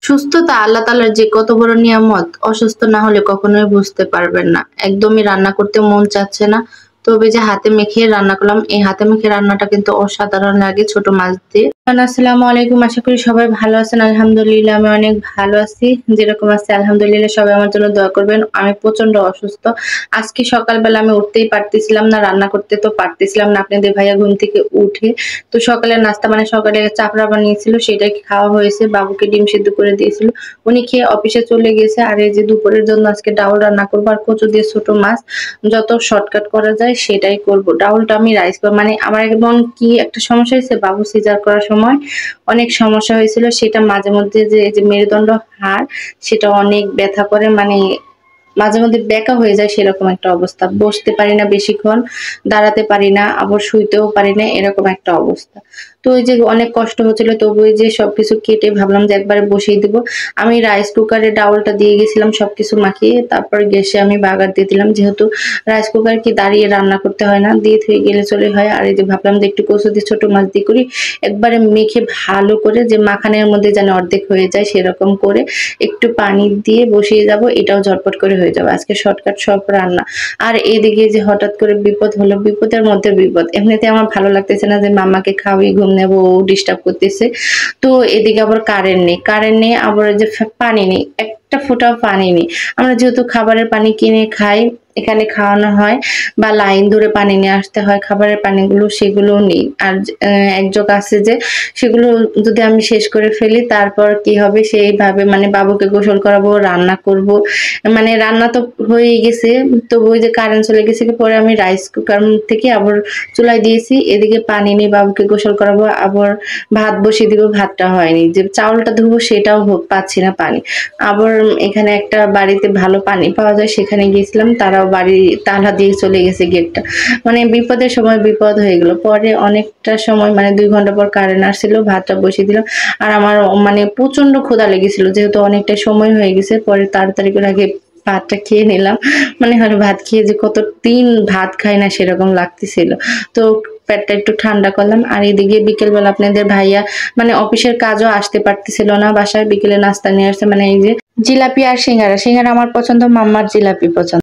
সুস্থতা আল্লাহ তাআলার যে কত বড় নিয়ামত, অসুস্থ না হলে কখনোই বুঝতে পারবেন না। একদমই রান্না করতে মন চাচ্ছে না। তবে যে হাতে মেখে রান্না করলাম, এই হাতে মেখে রান্নাটা কিন্তু অসাধারণ লাগে ছোট মাছ দিয়ে। আসসালামু আলাইকুম, আশা করি সবাই ভালো আছেন। আলহামদুলিল্লাহ আমি অনেক ভালো আছি। যেরকম আছি আলহামদুলিল্লাহ, সবাই আমার জন্য দোয়া করবেন। আমি প্রচন্ড অসুস্থ। আজকে সকালবেলা আমি উঠতেই পারতেছিলাম না, রান্না করতে তো পারতেছিলাম না। আপনাদের ভাইয়া ঘুম থেকে উঠে তো সকালের নাস্তা মানে সকালে চাপড়া বানিয়েছিল, সেটাই খাওয়া হয়েছে। বাবুকে ডিম সিদ্ধ করে দিয়েছিল, উনি খেয়ে অফিসে চলে গেছে। আর এই যে দুপুরের জন্য আজকে ডাউল রান্না করবো আর কচু দিয়ে ছোট মাছ, যত শর্টকাট করা যায় সেটাই করব। ডাউলটা আমি রাইস করবো, মানে আমার এমন কি একটা সমস্যা হয়েছে, বাবু সিজার করার সময় অনেক সমস্যা হয়েছিল। সেটা মাঝে মধ্যে যে এই যে মেরুদণ্ড হাড়, সেটা অনেক ব্যথা করে, মানে মাঝে মধ্যে বেঁকা হয়ে যায়, সেরকম একটা অবস্থা। বসতে পারি না বেশিক্ষণ, দাঁড়াতে পারি না, আবার শুইতেও পারি না, এরকম একটা অবস্থা। তো ওই যে অনেক কষ্ট হচ্ছিল, তবু ওই যে সবকিছু কেটে ভাবলাম যে একবারে বসিয়ে দিব। আমি রাইস কুকারে ডাউলটা দিয়ে গেছিলাম সবকিছু মাখিয়ে, তারপর গ্যাসে আমি বাগার দিয়ে দিলাম। যেহেতু রাইস কুকার কি দাঁড়িয়ে রান্না করতে হয় না, দিয়ে ধুয়ে গেলে চলে হয়। আর এই যে ভাবলাম যে একটু কচু দিয়ে ছোট মাছ দিয়ে করি, একবারে মেখে ভালো করে যে মাখানের মধ্যে যেন অর্ধেক হয়ে যায় সেরকম করে একটু পানি দিয়ে বসিয়ে যাব। এটাও ঝটপট করে হয়ে যাবে, আজকে শর্টকাট সব রান্না। আর এদিকে যে হঠাৎ করে বিপদ হলো, বিপদের মধ্যে বিপদ। এমনিতে আমার ভালো লাগতেছে না যে মামাকে খাওয়াই ঘুম নেবো, ডিস্টার্ব করতেছে। তো এদিকে আবার কারেন্ট নেই, আবার যে পানি নেই, একটা ফোঁটাও পানি নেই। আমরা যেহেতু খাবারের পানি কিনে খাই, এখানে খাওয়ানো হয় বা লাইন ধরে পানি নিয়ে আসতে হয় খাবারের পানিগুলো, সেগুলোও নেই। আর এক জগ আছে যে সেগুলো যদি আমি শেষ করে ফেলি তারপর কি হবে, সেইভাবে মানে বাবুকে গোসল করাবো, রান্না করব। মানে রান্না তো হয়ে গেছে, তো ওই যে কারেন্ট চলে গেছে, পরে আমি রাইস কুকার থেকে আবার চুলায় দিয়েছি। এদিকে পানি নেই, বাবুকে গোসল করাবো, আবার ভাত বসিয়ে দিব, ভাতটা হয়নি। যে চাউলটা ধুবো সেটাও পাচ্ছি না পানি। আবার এখানে একটা বাড়িতে ভালো পানি পাওয়া যায়, সেখানে গিয়েছিলাম, তারাও বাড়ি তালা দিয়ে চলে গেছে গেটটা। মানে বিপদের সময় বিপদ হয়ে গেল। পরে অনেকটা সময় মানে 2 ঘন্টা পর কারেন্ট আসছিল, ভাতটা বসিয়ে দিলাম। আর আমার মানে প্রচন্ড ক্ষুধা লেগেছিল, যেহেতু অনেকটা সময় হয়ে গেছে। পরে তাড়াতাড়ি করে আগে ভাতটা খেয়ে নিলাম। মানে হলো ভাত খেয়ে যে কতদিন ভাত খাই না সেরকম লাগতেছিল। তো পেটটা একটু ঠান্ডা করলাম। আর এদিকে বিকেলবেলা আপনাদের ভাইয়া মানে অফিসের কাজও আসতে পারতেছিল না বাসায়, বিকেলে নাস্তা নিয়ে আসছে, মানে এই যে জিলাপি আর সিঙ্গারা। সিঙ্গারা আমার পছন্দ, মাম্মার জিলাপি পছন্দ।